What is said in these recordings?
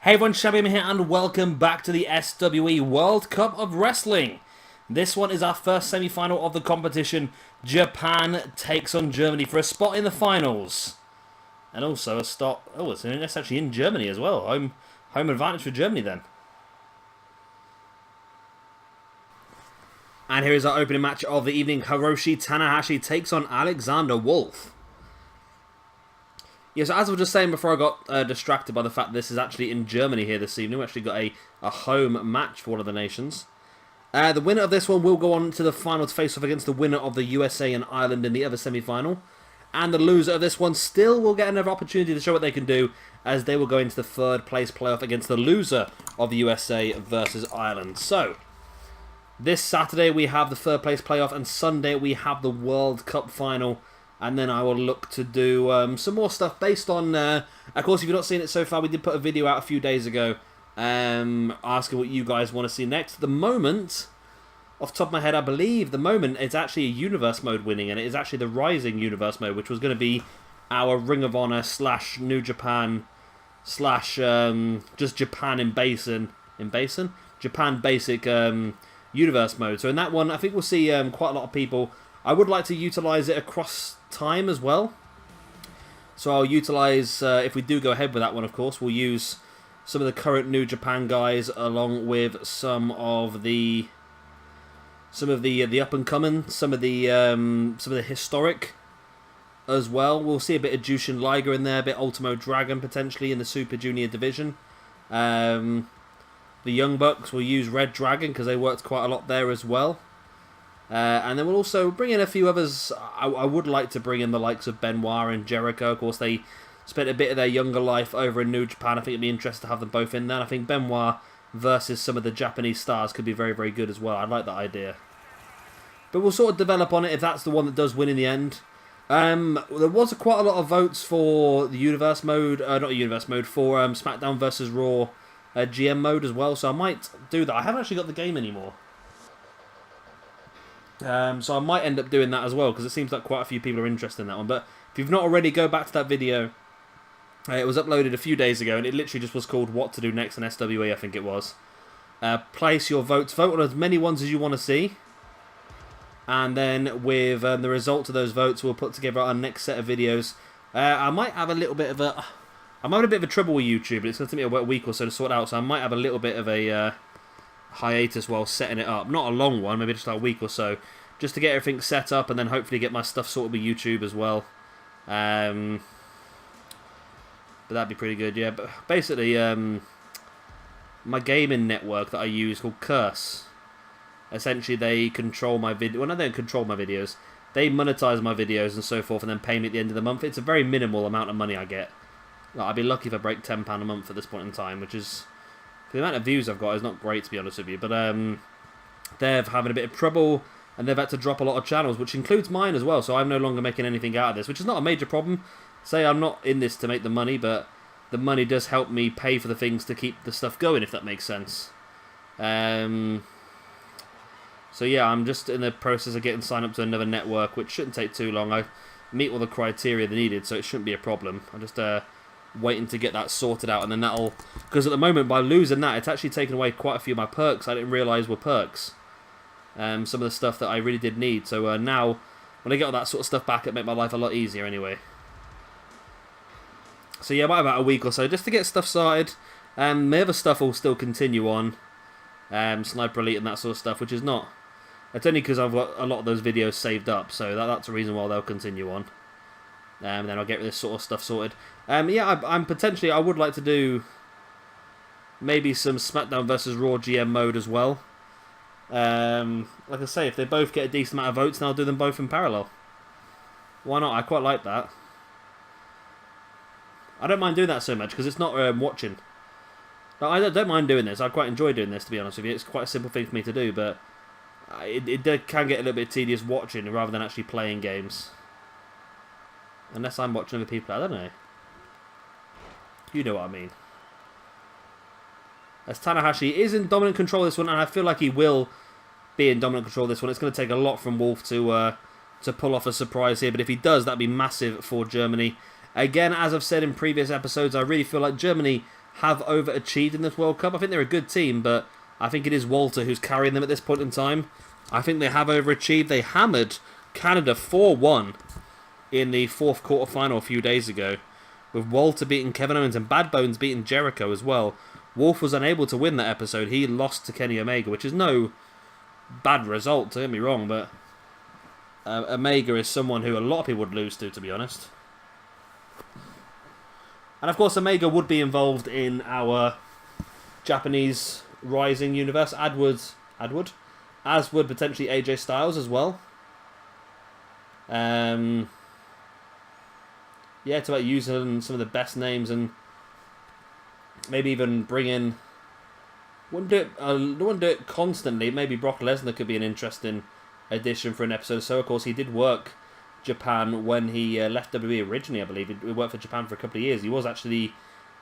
Hey everyone, Shabby here and welcome back to the SWE World Cup of Wrestling. This one is our first semi-final of the competition. Japan takes on Germany for a spot in the finals. And also a stop. Oh, it's actually in Germany as well. Home advantage for Germany then. And here is our opening match of the evening. Hiroshi Tanahashi takes on Alexander Wolfe. Yeah, so as I was just saying before I got distracted by the fact that this is actually in Germany here this evening. We actually got a home match for one of the nations. The winner of this one will go on to the final to face off against the winner of the USA and Ireland in the other semi-final. And the loser of this one still will get another opportunity to show what they can do, as they will go into the third place playoff against the loser of the USA versus Ireland. So, this Saturday we have the third place playoff, and Sunday we have the World Cup final. And then I will look to do some more stuff based on... of course, if you've not seen it so far, we did put a video out a few days ago asking what you guys want to see next. At the moment, off the top of my head, I believe, the moment, it's actually a Universe mode winning, and it is actually the Rising Universe mode, which was going to be our Ring of Honor / New Japan / just Japan in Basin? Japan Basic Universe mode. So in that one, I think we'll see quite a lot of people. I would like to utilise it across time as well. So I'll utilise, if we do go ahead with that one, of course, we'll use some of the current New Japan guys along with some of the up and coming, some of the historic as well. We'll see a bit of Jushin Liger in there, a bit Ultimo Dragon potentially in the Super Junior division. The Young Bucks will use Red Dragon because they worked quite a lot there as well. And then we'll also bring in a few others. I would like to bring in the likes of Benoit and Jericho. Of course, they spent a bit of their younger life over in New Japan. I think it'd be interesting to have them both in there. I think Benoit versus some of the Japanese stars could be very, very good as well. I like that idea. But we'll sort of develop on it if that's the one that does win in the end. There was quite a lot of votes for the Universe mode. Not Universe mode, for SmackDown versus Raw GM mode as well. So I might do that. I haven't actually got the game anymore. So I might end up doing that as well, because it seems like quite a few people are interested in that one. But if you've not already, go back to that video. It was uploaded a few days ago, and it literally just was called What to Do Next in SWE, I think it was. Place your votes. Vote on as many ones as you want to see. And then with the result of those votes, we'll put together our next set of videos. I might have a little bit of a... I'm having a bit of a trouble with YouTube, but it's going to take me a week or so to sort out, so I might have a little bit of a... hiatus while setting it up. Not a long one, maybe just like a week or so, just to get everything set up and then hopefully get my stuff sorted with YouTube as well. But that'd be pretty good, yeah. But basically, my gaming network that I use called Curse, essentially they control my video. Well, no, they don't control my videos. They monetize my videos and so forth, and then pay me at the end of the month. It's a very minimal amount of money I get. Like, I'd be lucky if I break £10 a month at this point in time, which is... the amount of views I've got is not great, to be honest with you, but they're having a bit of trouble, and they've had to drop a lot of channels, which includes mine as well, so I'm no longer making anything out of this, which is not a major problem. Say I'm not in this to make the money, but the money does help me pay for the things to keep the stuff going, if that makes sense. So yeah, I'm just in the process of getting signed up to another network, which shouldn't take too long. I meet all the criteria they needed, so it shouldn't be a problem. I'm just... waiting to get that sorted out, and then that'll... because at the moment, by losing that, it's actually taken away quite a few of my perks I didn't realise were perks. Some of the stuff that I really did need. So now, when I get all that sort of stuff back, it'll make my life a lot easier anyway. So yeah, I might have about a week or so just to get stuff started. My other stuff will still continue on. Sniper Elite and that sort of stuff, which is not... it's only because I've got a lot of those videos saved up, so that's the reason why they'll continue on. And then I'll get this sort of stuff sorted. Yeah, I'm potentially... I would like to do maybe some SmackDown versus Raw GM mode as well. Like I say, if they both get a decent amount of votes, then I'll do them both in parallel. Why not? I quite like that. I don't mind doing that so much, because it's not watching. I don't mind doing this. I quite enjoy doing this, to be honest with you. It's quite a simple thing for me to do, but it can get a little bit tedious watching rather than actually playing games. Unless I'm watching other people, I don't know. You know what I mean. As Tanahashi is in dominant control of this one, and I feel like he will be in dominant control of this one. It's going to take a lot from Wolfe to pull off a surprise here, but if he does, that'd be massive for Germany. Again, as I've said in previous episodes, I really feel like Germany have overachieved in this World Cup. I think they're a good team, but I think it is Walter who's carrying them at this point in time. I think they have overachieved. They hammered Canada 4-1 in the fourth quarterfinal a few days ago, with Walter beating Kevin Owens and Bad Bones beating Jericho as well. Wolfe was unable to win that episode. He lost to Kenny Omega, which is no bad result, don't get me wrong, but Omega is someone who a lot of people would lose to be honest. And of course, Omega would be involved in our Japanese Rising universe, as would potentially AJ Styles as well. Yeah, it's about using some of the best names and maybe even bring in. Wouldn't do it constantly. Maybe Brock Lesnar could be an interesting addition for an episode. So of course he did work Japan when he left WWE originally. I believe he worked for Japan for a couple of years. He was actually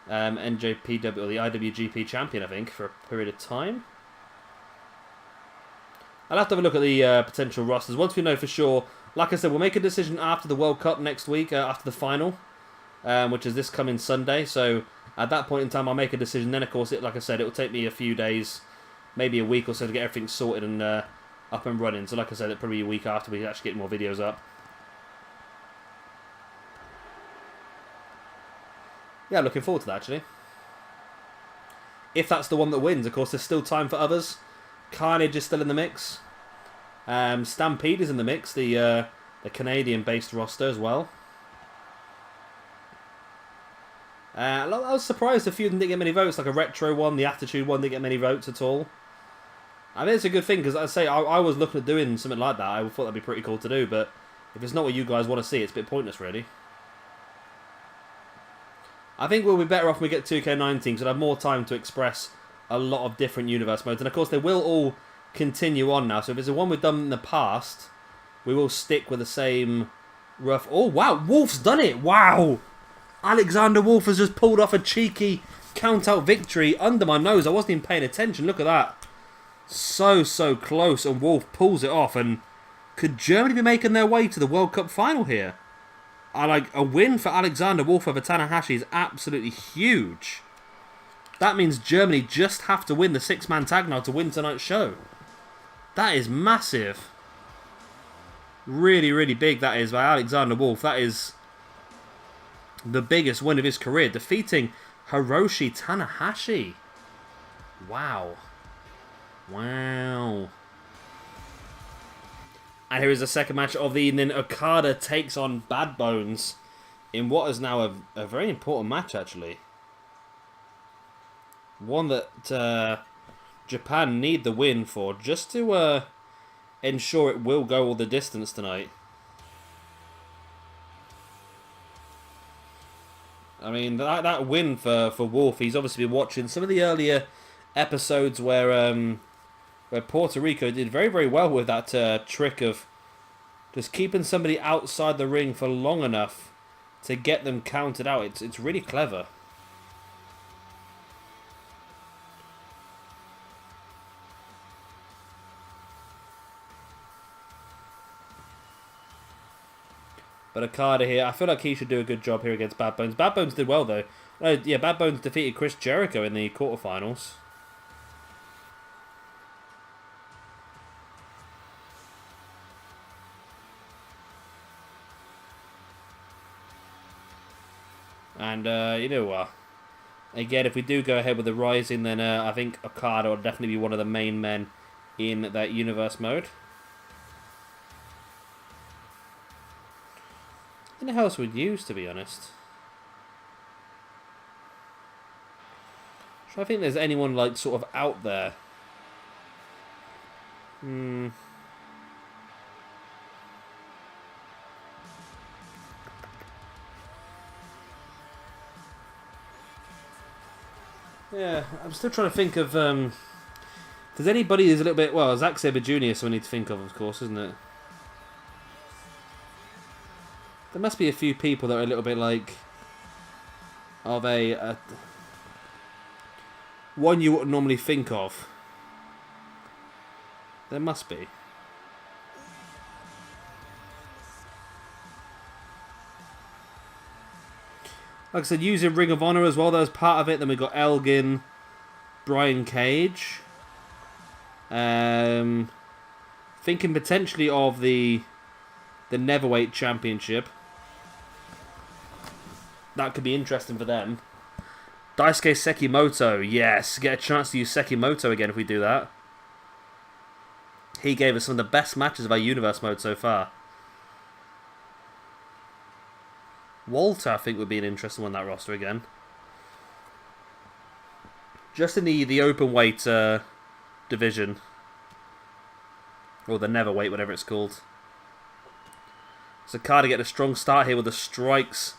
NJPW or the IWGP champion, I think, for a period of time. I'll have to have a look at the potential rosters once we know for sure. Like I said, we'll make a decision after the World Cup next week, after the final, which is this coming Sunday. So at that point in time, I'll make a decision. Then, of course, like I said, it will take me a few days, maybe a week or so to get everything sorted and up and running. So like I said, it'll probably be a week after we actually get more videos up. Yeah, looking forward to that, actually. If that's the one that wins, of course, there's still time for others. Carnage is still in the mix. Stampede is in the mix, the Canadian-based roster as well. I was surprised a few of them didn't get many votes, like a Retro one, the Attitude one didn't get many votes at all. I mean, it's a good thing, because I say I was looking at doing something like that. I thought that'd be pretty cool to do, but if it's not what you guys want to see, it's a bit pointless, really. I think we'll be better off when we get 2K19, because we'll have more time to express a lot of different universe modes. And of course, they will all continue on now. So if it's the one we've done in the past, we will stick with the same rough... Oh, wow. Wolfe's done it. Wow. Alexander Wolfe has just pulled off a cheeky count-out victory under my nose. I wasn't even paying attention. Look at that. So close. And Wolfe pulls it off. And could Germany be making their way to the World Cup final here? A win for Alexander Wolfe over Tanahashi is absolutely huge. That means Germany just have to win the six-man tag now to win tonight's show. That is massive. Really, really big that is by Alexander Wolfe. That is the biggest win of his career. Defeating Hiroshi Tanahashi. Wow. Wow. And here is the second match of the evening. Okada takes on Bad Bones in what is now a very important match, actually. One that Japan need the win for, just to ensure it will go all the distance tonight. I mean, that win for Wolfe, he's obviously been watching some of the earlier episodes where Puerto Rico did very, very well with that trick of just keeping somebody outside the ring for long enough to get them counted out. It's really clever. But Okada here, I feel like he should do a good job here against Bad Bones. Bad Bones did well, though. Yeah, Bad Bones defeated Chris Jericho in the quarterfinals. And, you know what? Again, if we do go ahead with the Rising, then I think Okada will definitely be one of the main men in that universe mode. I don't know who else we'd use, to be honest. I think there's anyone, like, sort of out there. Yeah, I'm still trying to think of, there's anybody who's a little bit, well, Zack Sabre Jr. so we need to think of course, isn't it? There must be a few people that are a little bit like, are they one you wouldn't normally think of? There must be. Like I said, using Ring of Honor as well, that was part of it. Then we got Elgin, Brian Cage. Thinking potentially of the Neverweight Championship. That could be interesting for them. Daisuke Sekimoto, yes. Get a chance to use Sekimoto again if we do that. He gave us some of the best matches of our Universe mode so far. Walter, I think, would be an interesting one, that roster again. Just in the open weight division. Or the Neverweight, whatever it's called. So Okada getting a strong start here with the strikes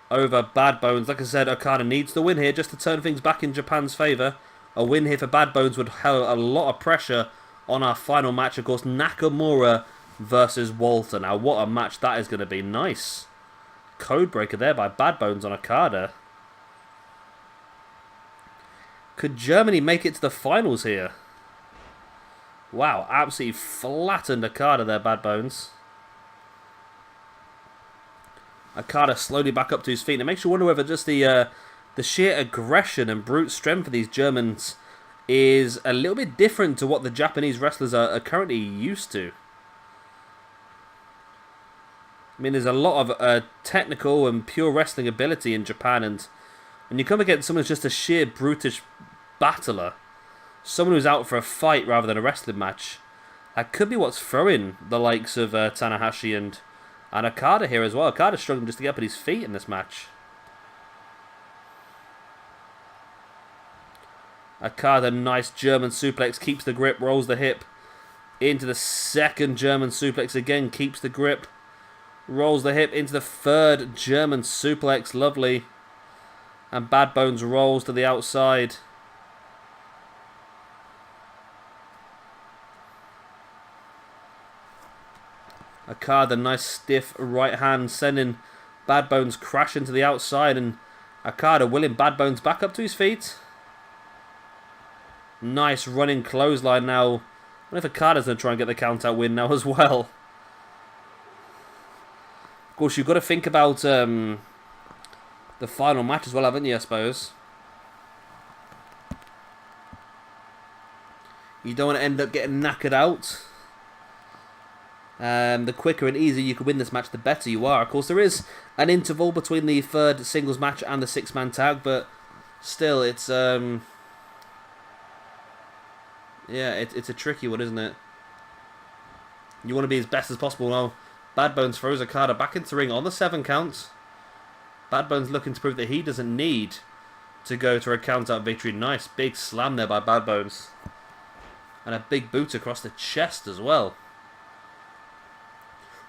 over Bad Bones. Like I said, Okada needs the win here just to turn things back in Japan's favour. A win here for Bad Bones would have a lot of pressure on our final match. Of course, Nakamura versus Walter. Now, what a match that is going to be. Nice. Codebreaker there by Bad Bones on Okada. Could Germany make it to the finals here? Wow, absolutely flattened Okada there, Bad Bones. Okada slowly back up to his feet. And it makes you wonder whether just the sheer aggression and brute strength of these Germans is a little bit different to what the Japanese wrestlers are currently used to. I mean, there's a lot of technical and pure wrestling ability in Japan, and when you come against someone who's just a sheer brutish battler, someone who's out for a fight rather than a wrestling match, that could be what's throwing the likes of Tanahashi and Okada here as well. Okada's struggling just to get up on his feet in this match. Okada, nice German suplex, keeps the grip, rolls the hip into the second German suplex again, keeps the grip. Rolls the hip into the third German suplex. Lovely. And Bad Bones rolls to the outside. Okada, nice stiff right hand, sending Bad Bones crashing to the outside. And Okada willing Bad Bones back up to his feet. Nice running clothesline now. I wonder if Okada's going to try and get the count out win now as well. Of course, you've got to think about the final match as well, haven't you, I suppose? You don't want to end up getting knackered out. The quicker and easier you can win this match, the better you are. Of course, there is an interval between the third singles match and the six-man tag, but still, it's yeah, it's a tricky one, isn't it? You want to be as best as possible now. Bad Bones throws Okada back into the ring on the 7 count. Bad Bones looking to prove that he doesn't need to go to a count-out victory. Nice big slam there by Bad Bones. And a big boot across the chest as well.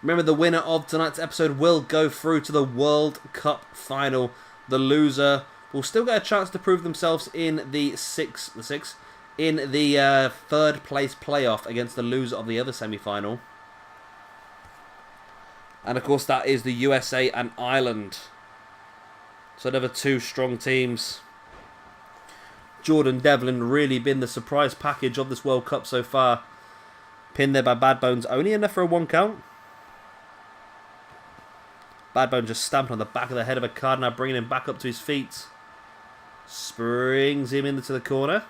Remember, the winner of tonight's episode will go through to the World Cup final. The loser will still get a chance to prove themselves in the third place playoff against the loser of the other semi-final. And of course, that is the USA and Ireland. So another 2 strong teams. Jordan Devlin really been the surprise package of this World Cup so far. Pinned there by Bad Bones, only enough for a 1 count. Bad Bones just stamped on the back of the head of Okada, now bringing him back up to his feet. Springs him into the corner.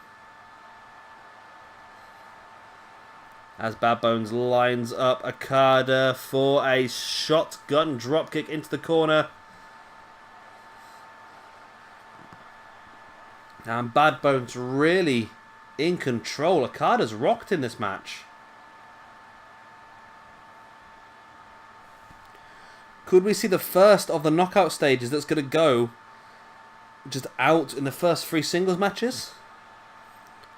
As Bad Bones lines up Okada for a shotgun dropkick into the corner. And Bad Bones really in control. Okada's rocked in this match. Could we see the first of the knockout stages that's going to go just out in the first 3 singles matches?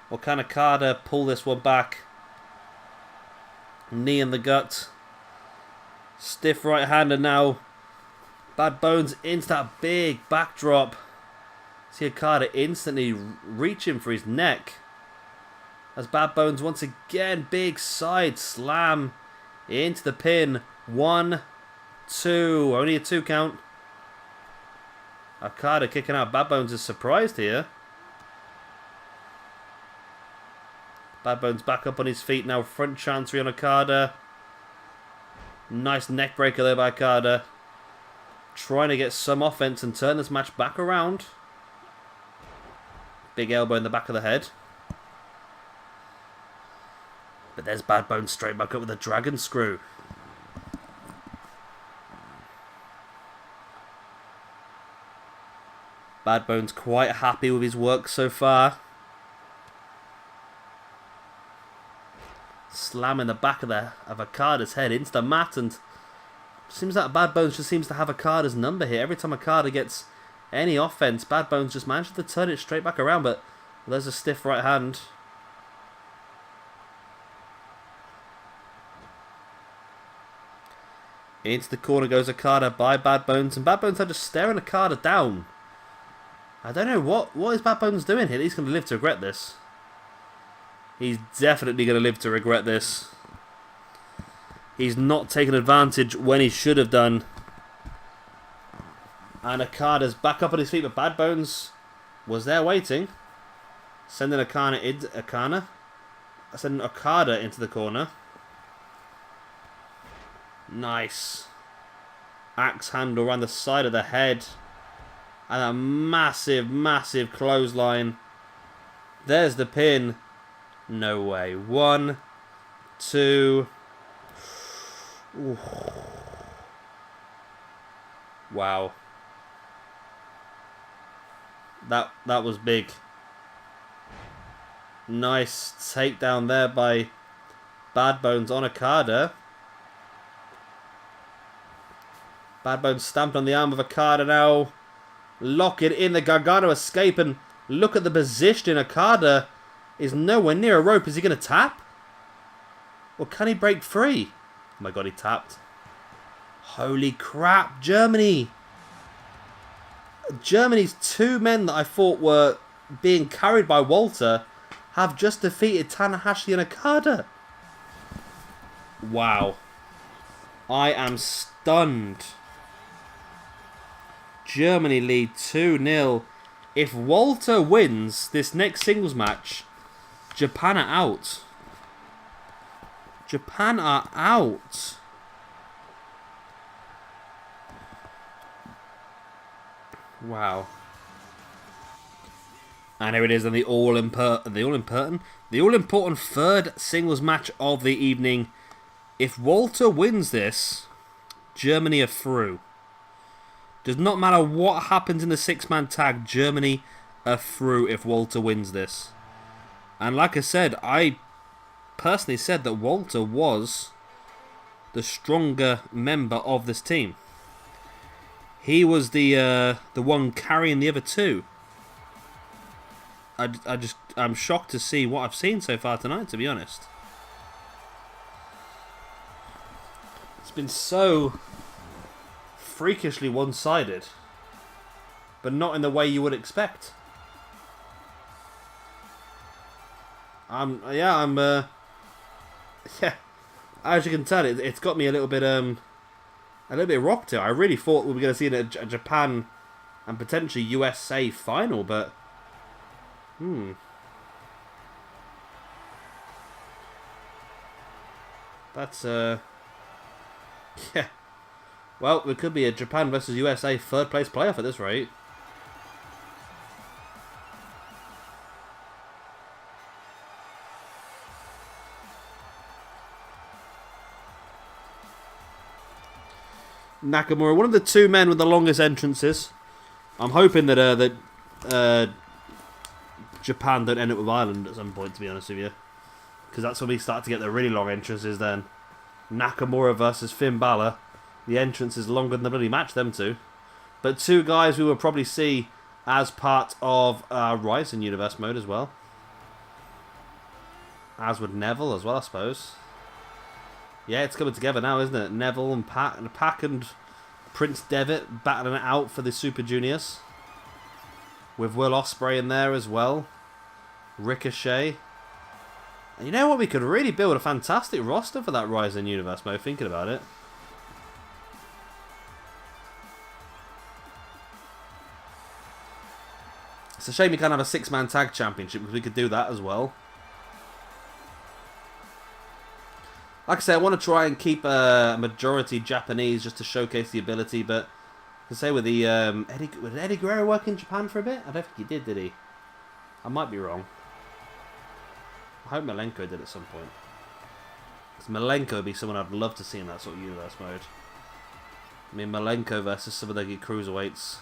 Or can Okada pull this one back? Knee in the gut. Stiff right hander now. Bad Bones into that big backdrop. See Okada instantly reaching for his neck. As Bad Bones once again, big side slam into the pin. 1, 2, only a 2 count. Okada kicking out. Bad Bones is surprised here. Bad Bones back up on his feet now. Front chancery on Okada. Nice neck breaker there by Okada. trying to get some offense and turn this match back around. Big elbow in the back of the head. But there's Bad Bones straight back up with a dragon screw. Bad Bones quite happy with his work so far. Slamming the back of Okada's head into the mat, and seems that Bad Bones just seems to have Okada's number here. Every time Okada gets any offense, Bad Bones just manages to turn it straight back around, but there's a stiff right hand. Into the corner goes Okada by Bad Bones, and Bad Bones are just staring Okada down. I don't know what is Bad Bones doing here. He's going to live to regret this. He's definitely going to live to regret this. He's not taken advantage when he should have done. And Okada's back up on his feet, but Bad Bones was there waiting. Sending Okada into the corner. Nice. Axe handle around the side of the head. And a massive, massive clothesline. There's the pin. No way. 1, 2. Ooh. Wow. That was big. Nice takedown there by Bad Bones on Okada. Bad Bones stamped on the arm of Okada now. Lock it in, the Gargano escape, and look at the position. Okada is nowhere near a rope. Is he going to tap? Or can he break free? Oh my god, he tapped. Holy crap, Germany. Germany's 2 men that I thought were being carried by Walter have just defeated Tanahashi and Okada. Wow. I am stunned. Germany lead 2-0. If Walter wins this next singles match, Japan are out. Japan are out. Wow. And here it is, and the all-important third singles match of the evening. If Walter wins this, Germany are through. Does not matter what happens in the 6-man tag, Germany are through if Walter wins this. And like I said, I personally said that Walter was the stronger member of this team. He was the one carrying the other 2. I'm shocked to see what I've seen so far tonight, to be honest. It's been so freakishly one-sided, but not in the way you would expect. Yeah, as you can tell, it's got me a little bit rocked here. I really thought we were going to see a Japan and potentially USA final, but that's yeah. Well, it could be a Japan versus USA third place playoff at this rate. Nakamura, one of the 2 men with the longest entrances. I'm hoping that Japan don't end up with Ireland at some point, to be honest with you, because that's when we start to get the really long entrances. Then Nakamura versus Finn Balor. The entrance is longer than the bloody match, them 2. But 2 guys we will probably see as part of Rising Universe mode as well. As would Neville as well, I suppose. Yeah, it's coming together now, isn't it? Neville and Pac and Prince Devitt battling it out for the Super Juniors. With Will Ospreay in there as well. Ricochet. And you know what? We could really build a fantastic roster for that Rising Universe mode, thinking about it. It's a shame we can't have a 6-man tag championship, because we could do that as well. Like I say, I want to try and keep a majority Japanese just to showcase the ability, but I say with the did Eddie Guerrero work in Japan for a bit? I don't think he did he? I might be wrong. I hope Malenko did at some point. Because Malenko would be someone I'd love to see in that sort of universe mode. I mean, Malenko versus some of the cruiserweights.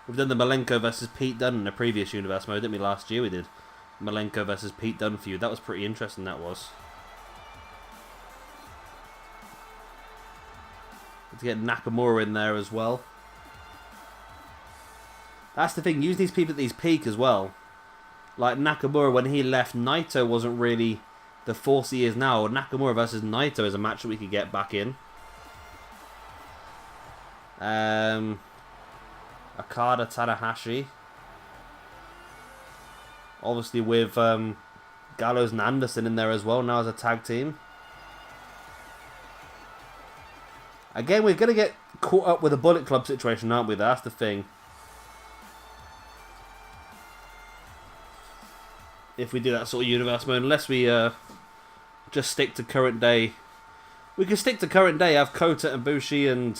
We've done the Malenko versus Pete Dunne in a previous universe mode, didn't we? Last year we did Malenko versus Pete Dunne feud. That was pretty interesting, that was. To get Nakamura in there as well. That's the thing, use these people at these peak as well. Like Nakamura, when he left, Naito wasn't really the force he is now. Nakamura versus Naito is a match that we could get back in. Okada, Tanahashi. Obviously with Gallows and Anderson in there as well now as a tag team. Again, we're going to get caught up with a Bullet Club situation, aren't we? That's the thing. If we do that sort of universe mode, unless we just stick to current day. We can stick to current day, have Kota Ibushi and...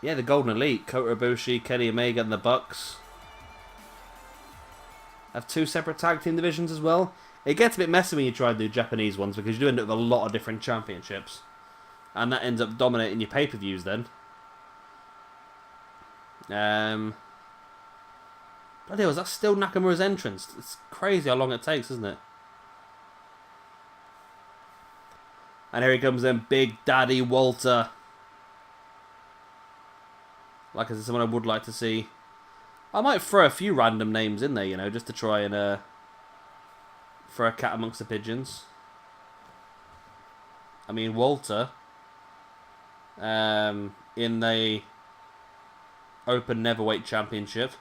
yeah, the Golden Elite. Kota Ibushi, Kenny Omega and the Bucks. Have 2 separate tag team divisions as well. It gets a bit messy when you try and do Japanese ones because you do end up with a lot of different championships. And that ends up dominating your pay-per-views then. Bloody hell, is that still Nakamura's entrance? It's crazy how long it takes, isn't it? And here he comes then, Big Daddy Walter. Like I said, someone I would like to see. I might throw a few random names in there, you know, just to try and throw a cat amongst the pigeons. I mean, Walter... in the Open Neverweight Championship.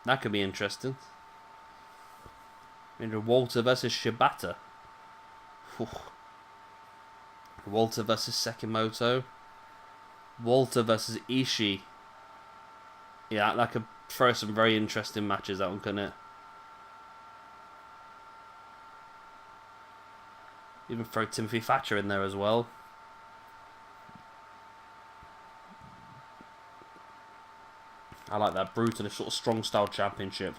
That could be interesting. Walter versus Shibata. Walter versus Sekimoto. Walter versus Ishii. Yeah, that could throw some very interesting matches, that one, couldn't it? Even throw Timothy Thatcher in there as well. I like that brutal sort of strong style championship.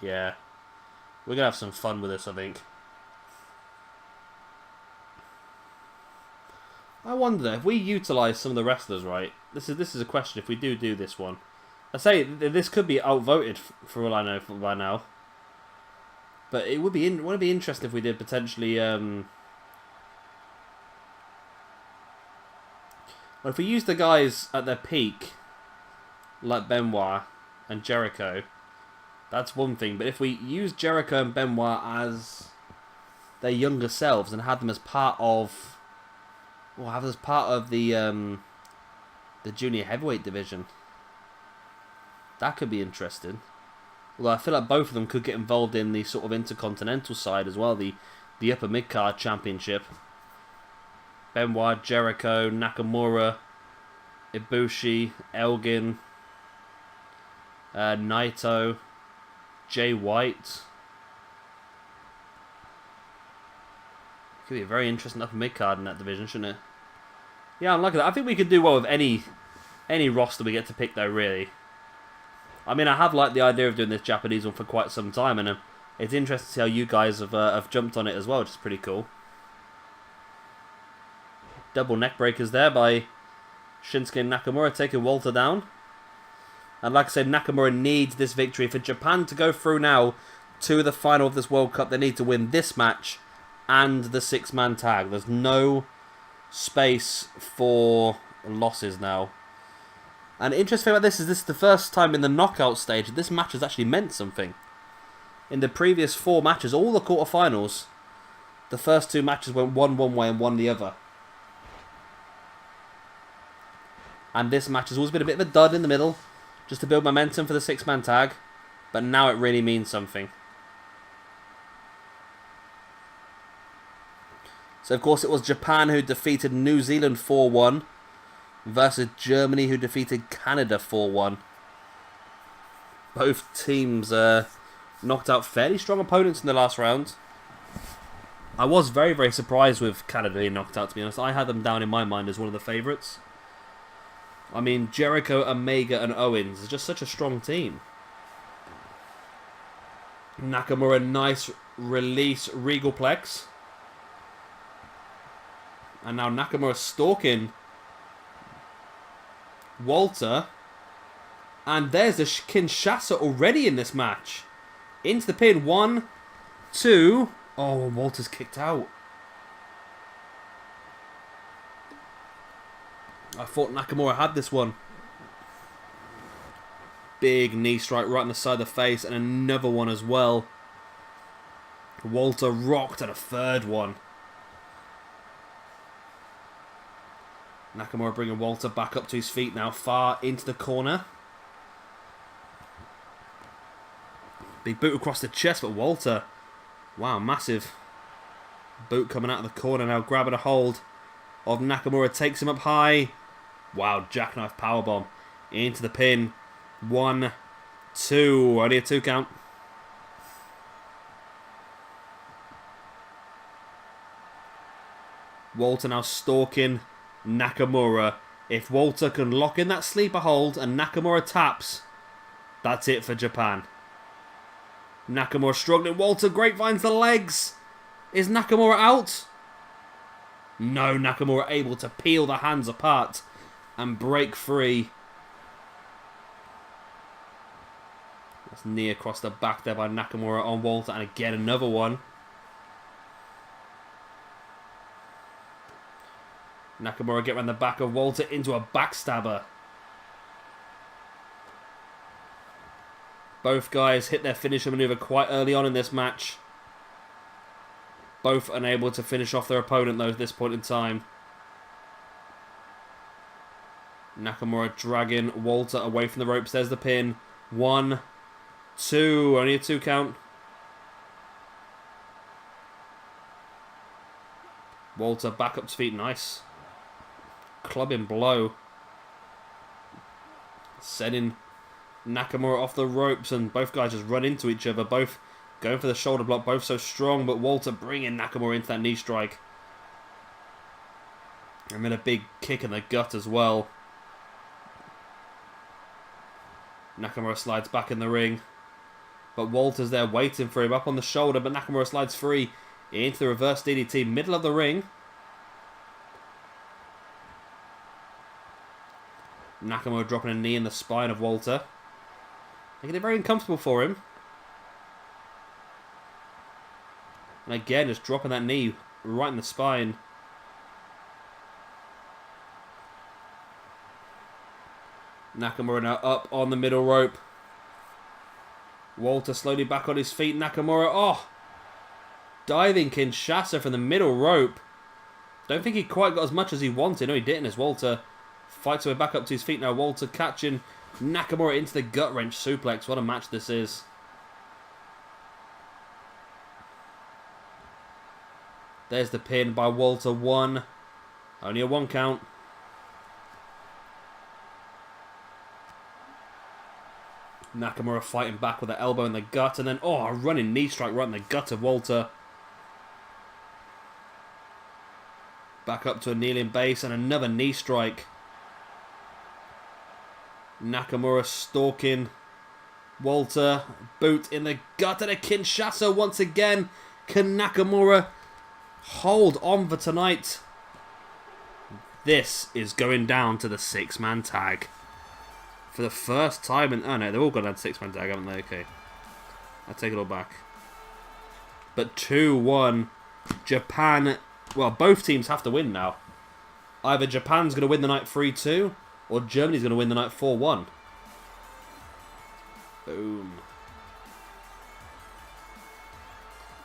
Yeah. We're going to have some fun with this, I think. I wonder, if we utilise some of the wrestlers right, this is a question if we do this one. I say, this could be outvoted for all I know by now. But it would be interesting if we did potentially... well, if we use the guys at their peak... like Benoit and Jericho, that's one thing. But if we use Jericho and Benoit as their younger selves and have them as part of, well, have them as part of the junior heavyweight division, that could be interesting. Although I feel like both of them could get involved in the sort of intercontinental side as well, the upper mid card championship. Benoit, Jericho, Nakamura, Ibushi, Elgin. Naito, Jay White. Could be a very interesting upper mid card in that division, shouldn't it? Yeah, I'm liking that. I think we could do well with any roster we get to pick, though. Really. I mean, I have liked the idea of doing this Japanese one for quite some time, and it's interesting to see how you guys have jumped on it as well, which is pretty cool. Double neck breakers there by Shinsuke Nakamura taking Walter down. And like I said, Nakamura needs this victory. For Japan to go through now to the final of this World Cup, they need to win this match and the 6-man tag. There's no space for losses now. And the interesting thing about this is the first time in the knockout stage this match has actually meant something. In the previous 4 matches, all the quarterfinals, the first 2 matches went one way and one the other. And this match has always been a bit of a dud in the middle, just to build momentum for the 6-man tag. But now it really means something. So, of course, it was Japan who defeated New Zealand 4-1 versus Germany who defeated Canada 4-1. Both teams knocked out fairly strong opponents in the last round. I was very, very surprised with Canada being knocked out, to be honest. I had them down in my mind as one of the favourites. I mean, Jericho, Omega and Owens is just such a strong team. Nakamura, nice release, Regalplex. And now Nakamura stalking Walter. And there's the Kinshasa already in this match. Into the pin. 1, 2. Oh, Walter's kicked out. I thought Nakamura had this one. Big knee strike right on the side of the face. And another one as well. Walter rocked at a third one. Nakamura bringing Walter back up to his feet now. Far into the corner. Big boot across the chest, but Walter... Wow, massive boot coming out of the corner now. Grabbing a hold of Nakamura. Takes him up high. Wow, jackknife powerbomb. Into the pin. 1, 2. Only a 2 count. Walter now stalking Nakamura. If Walter can lock in that sleeper hold and Nakamura taps, that's it for Japan. Nakamura struggling. Walter grapevines the legs. Is Nakamura out? No, Nakamura able to peel the hands apart and break free. That's knee across the back there by Nakamura on Walter. And again, another one. Nakamura get around the back of Walter into a backstabber. Both guys hit their finisher maneuver quite early on in this match. Both unable to finish off their opponent though at this point in time. Nakamura dragging Walter away from the ropes. There's the pin. 1, 2. Only a 2 count. Walter back up to feet. Nice. Clubbing blow. Sending Nakamura off the ropes, and both guys just run into each other. Both going for the shoulder block, both so strong, but Walter bringing Nakamura into that knee strike. And then a big kick in the gut as well. Nakamura slides back in the ring, but Walter's there waiting for him up on the shoulder, but Nakamura slides free into the reverse DDT, middle of the ring. Nakamura dropping a knee in the spine of Walter. Making it very uncomfortable for him. And again, just dropping that knee right in the spine. Nakamura now up on the middle rope. Walter slowly back on his feet. Nakamura, oh! Diving Kinshasa from the middle rope. Don't think he quite got as much as he wanted. No, he didn't as Walter fights his way back up to his feet now. Walter catching Nakamura into the gut wrench suplex. What a match this is. There's the pin by Walter. 1. Only a 1 count. Nakamura fighting back with an elbow in the gut. And then, oh, a running knee strike right in the gut of Walter. Back up to a kneeling base and another knee strike. Nakamura stalking Walter. Boot in the gut and a Kinshasa once again. Can Nakamura hold on for tonight? This is going down to the 6-man tag. For the first time in... Oh no, they've all gone down to 6-man tag, haven't they? Okay. I'll take it all back. But 2-1. Japan... Well, both teams have to win now. Either Japan's going to win the night 3-2, or Germany's going to win the night 4-1. Boom.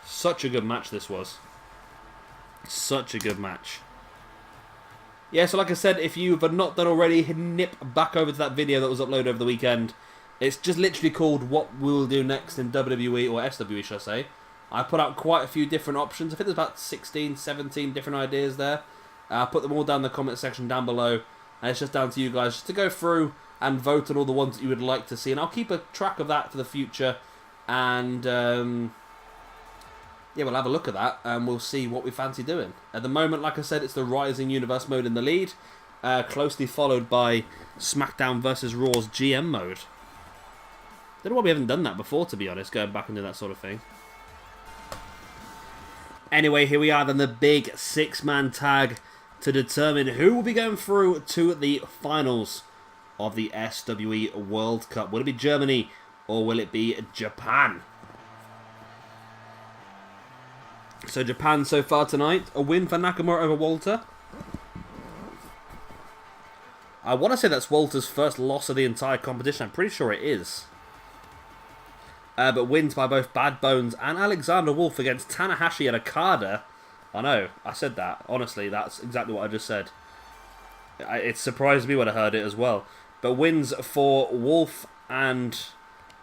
Such a good match this was. Such a good match. Yeah, so like I said, if you've not done already, nip back over to that video that was uploaded over the weekend. It's just literally called What We'll Do Next in WWE, or SWE, should I say. I put out quite a few different options. I think there's about 16, 17 different ideas there. I'll put them all down in the comment section down below. And it's just down to you guys just to go through and vote on all the ones that you would like to see. And I'll keep a track of that for the future. And yeah, we'll have a look at that and we'll see what we fancy doing. At the moment, like I said, it's the Rising Universe mode in the lead, closely followed by SmackDown vs. Raw's GM mode. Don't know why we haven't done that before, to be honest, going back and doing that sort of thing. Anyway, here we are then, the big six-man tag to determine who will be going through to the finals of the SWE World Cup. Will it be Germany or will it be Japan? So Japan so far tonight, a win for Nakamura over Walter. I want to say that's Walter's first loss of the entire competition. I'm pretty sure it is. But wins by both Bad Bones and Alexander Wolfe against Tanahashi and Okada. I know, I said that. Honestly, that's exactly what I just said. It surprised me when I heard it as well. But wins for Wolfe and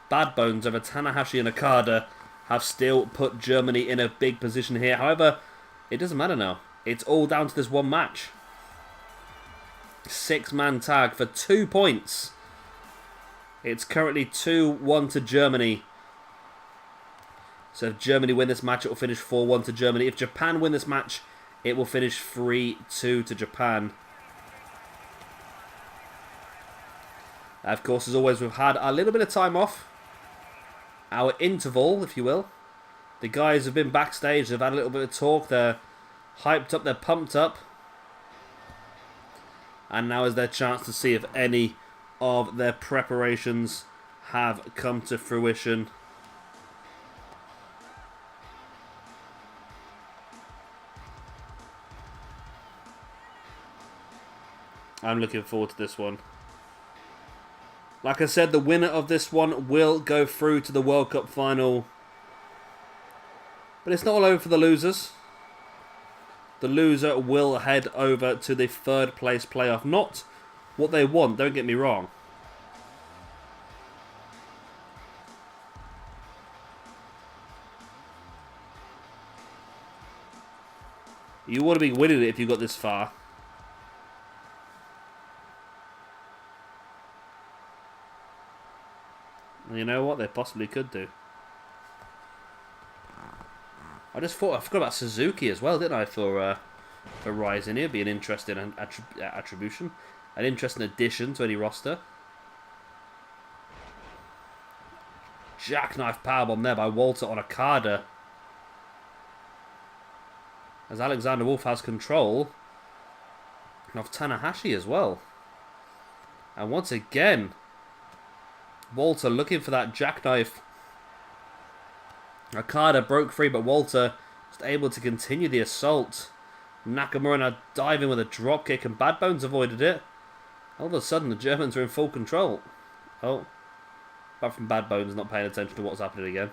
Bad Bones over Tanahashi and Okada have still put Germany in a big position here. However, it doesn't matter now. It's all down to this one match. Six-man tag for 2 points. It's currently 2-1 to Germany. So if Germany win this match, it will finish 4-1 to Germany. If Japan win this match, it will finish 3-2 to Japan. Of course, as always, we've had a little bit of time off. Our interval, if you will. The guys have been backstage. They've had a little bit of talk. They're hyped up. They're pumped up. And now is their chance to see if any of their preparations have come to fruition. I'm looking forward to this one. Like I said, the winner of this one will go through to the World Cup final. But it's not all over for the losers. The loser will head over to the third place playoff. Not what they want, don't get me wrong. You want to be winning it if you got this far. You know what? They possibly could do. I forgot about Suzuki as well, didn't I? For Rising here, be an interesting attribution, an interesting addition to any roster. Jackknife powerbomb there by Walter on Okada. As Alexander Wolfe has control of Tanahashi as well. And once again, Walter looking for that jackknife. Okada broke free, but Walter was able to continue the assault. Nakamura now diving with a dropkick, and Bad Bones avoided it. All of a sudden, the Germans are in full control. Oh, apart from Bad Bones not paying attention to what's happening again.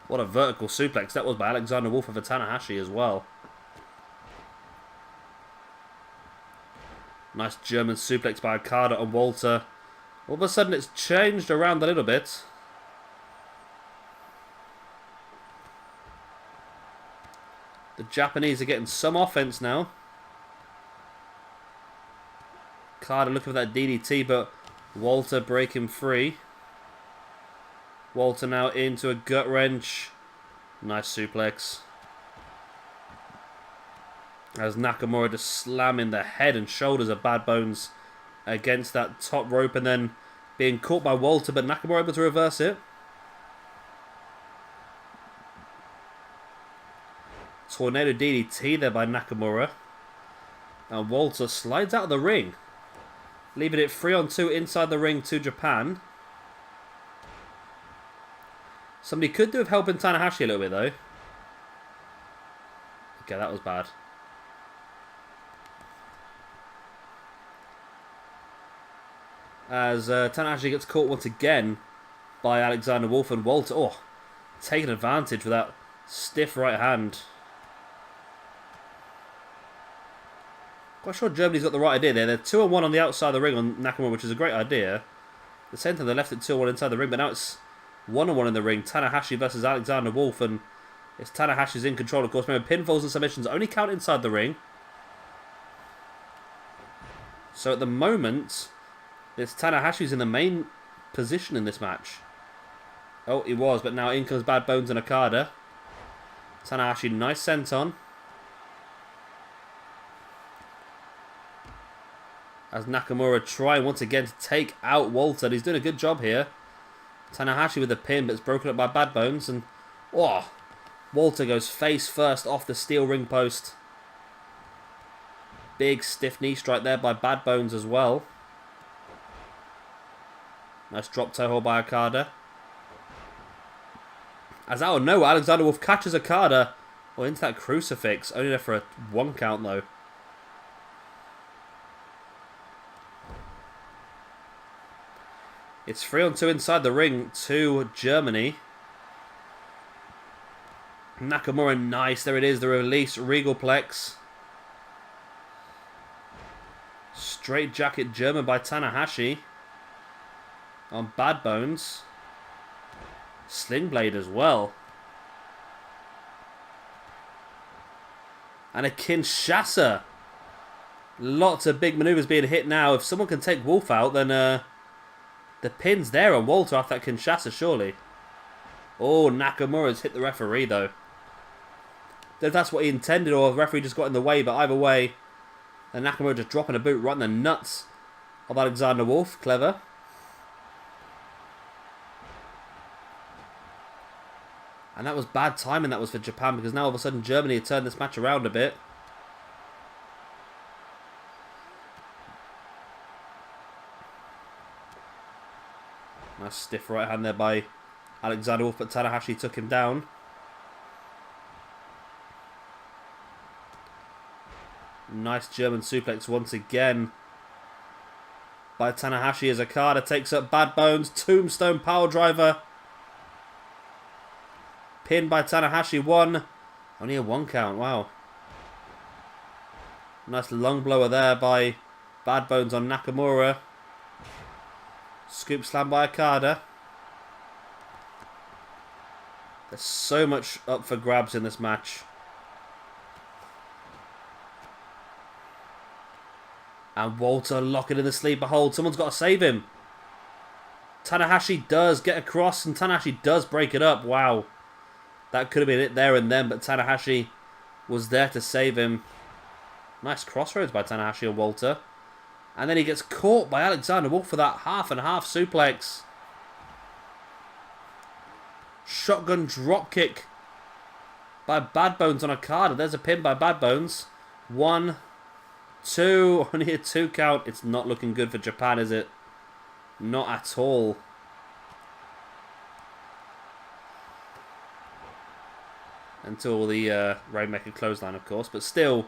What a vertical suplex that was by Alexander Wolfe over Tanahashi as well. Nice German suplex by Okada on Walter. All of a sudden it's changed around a little bit. The Japanese are getting some offense now. Okada looking for that DDT, but Walter breaking free. Walter now into a gut wrench. Nice suplex. As Nakamura just slamming the head and shoulders of Bad Bones against that top rope and then being caught by Walter, but Nakamura able to reverse it. Tornado DDT there by Nakamura. And Walter slides out of the ring, leaving it 3-on-2 inside the ring to Japan. Somebody could do with helping Tanahashi a little bit though. Okay, that was bad. As Tanahashi gets caught once again by Alexander Wolfe, and Walter, taking advantage with that stiff right hand. Quite sure Germany's got the right idea there. They're 2-on-1 on the outside of the ring on Nakamura, which is a great idea. At the same time, they left it 2-on-1 inside the ring, but now it's 1-on-1 in the ring. Tanahashi versus Alexander Wolfe, and it's Tanahashi's in control, of course. Remember, pinfalls and submissions only count inside the ring. So at the moment, it's Tanahashi's in the main position in this match. Oh, he was, but now in comes Bad Bones and Okada. Tanahashi, nice senton. As Nakamura trying once again to take out Wolfe. And he's doing a good job here. Tanahashi with the pin, but it's broken up by Bad Bones. And, oh, Wolfe goes face first off the steel ring post. Big stiff knee strike there by Bad Bones as well. Nice drop toe hold by Okada. As out of nowhere, Alexander Wolfe catches Okada. Oh, into that crucifix. Only there for a 1 count though. It's 3-on-2 inside the ring to Germany. Nakamura, nice. There it is, the release. Regalplex. Straight jacket German by Tanahashi. On Bad Bones. Sling Blade as well. And a Kinshasa. Lots of big maneuvers being hit now. If someone can take Wolfe out, then the pin's there on Wolfe after that Kinshasa, surely. Oh, Nakamura's hit the referee, though. If that's what he intended, or the referee just got in the way, but either way, and Nakamura just dropping a boot right in the nuts of Alexander Wolfe. Clever. And that was bad timing, that was for Japan, because now all of a sudden Germany had turned this match around a bit. Nice stiff right hand there by Alexander Wolfe, but Tanahashi took him down. Nice German suplex once again by Tanahashi as Okada takes up Bad Bones. Tombstone power driver. Pinned by Tanahashi, 1. Only a 1 count, wow. Nice lung blower there by Bad Bones on Nakamura. Scoop slam by Okada. There's so much up for grabs in this match. And Walter locking in the sleeper hold. Someone's got to save him. Tanahashi does get across, and Tanahashi does break it up. Wow. That could have been it there and then, but Tanahashi was there to save him. Nice crossroads by Tanahashi and Walter. And then he gets caught by Alexander Wolfe for that half and half suplex. Shotgun dropkick by Bad Bones on Okada. There's a pin by Bad Bones. 1, 2, only a 2 count. It's not looking good for Japan, is it? Not at all. Until the Rainmaker clothesline, of course. But still,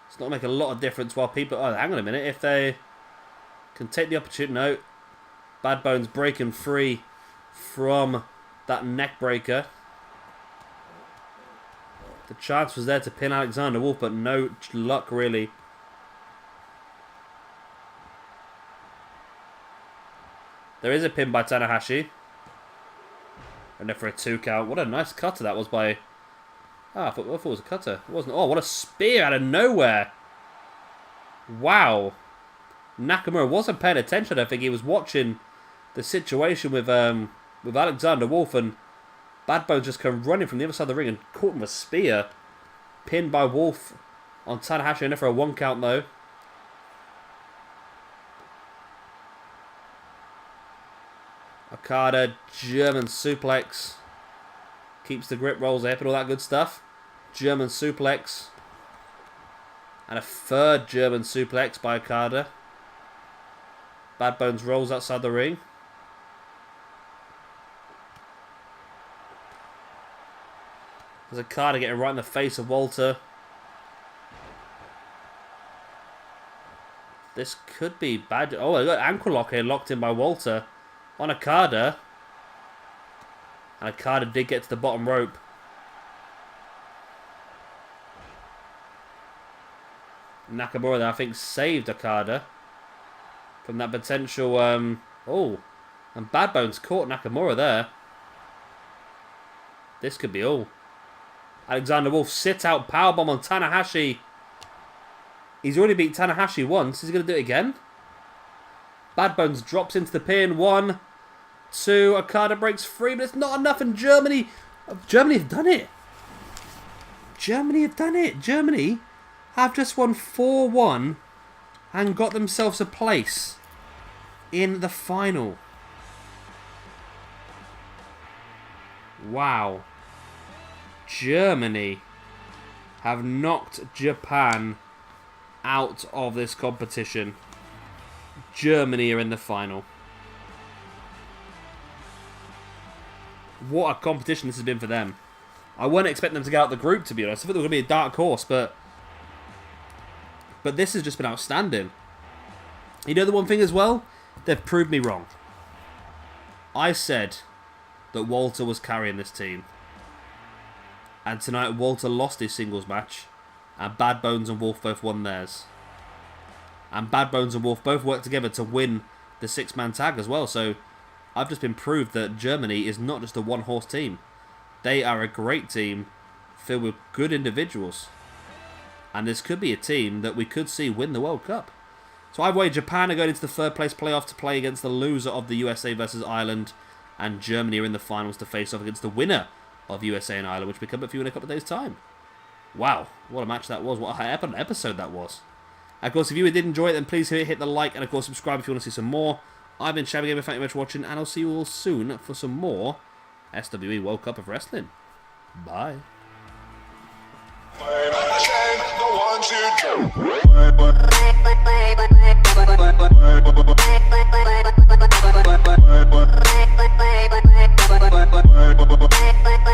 it's not making a lot of difference while people... Oh, hang on a minute. If they can take the opportunity... No. Bad Bones breaking free from that neck breaker. The chance was there to pin Alexander Wolfe, but no luck, really. There is a pin by Tanahashi. And then for a 2 count. What a nice cutter that was by... Ah, I thought it was a cutter. It wasn't. Oh, what a spear out of nowhere. Wow. Nakamura wasn't paying attention. I think he was watching the situation with Alexander Wolfe, and Bad Bones just come running from the other side of the ring and caught him with a spear. Pinned by Wolfe on Tanahashi, and for a 1 count though. Okada, German suplex. Keeps the grip, rolls the hip and all that good stuff. German suplex. And a 3rd German suplex by Okada. Bad Bones rolls outside the ring. There's Okada getting right in the face of Walter. This could be bad. Oh, I got ankle lock here locked in by Walter on Okada. And Okada did get to the bottom rope. Nakamura there, I think, saved Okada from that potential... Oh, and Bad Bones caught Nakamura there. This could be all. Alexander Wolfe sit-out powerbomb on Tanahashi. He's already beat Tanahashi once. Is he going to do it again? Bad Bones drops into the pin. 1, 2. Okada breaks free, but it's not enough, and Germany have done it. Germany have done it. Germany have just won 4-1 and got themselves a place in the final. Wow. Germany have knocked Japan out of this competition. Germany are in the final. What a competition this has been for them. I weren't expecting them to get out of the group, to be honest. I thought they were going to be a dark horse, but this has just been outstanding. You know the one thing as well? They've proved me wrong. I said that Walter was carrying this team. And tonight Walter lost his singles match. And Bad Bones and Wolfe both won theirs. And Bad Bones and Wolfe both worked together to win the 6-man tag as well. So I've just been proved that Germany is not just a one-horse team. They are a great team filled with good individuals. And this could be a team that we could see win the World Cup. So either way, Japan are going into the 3rd place playoff to play against the loser of the USA versus Ireland. And Germany are in the finals to face off against the winner of USA and Ireland, which will come up for you in a couple of days' time. Wow, what a match that was. What an episode that was. And of course, if you did enjoy it, then please hit the like and of course subscribe if you want to see some more. I've been Shabby Gamer, thank you very much for watching, and I'll see you all soon for some more SWE World Cup of Wrestling. Bye. Bye.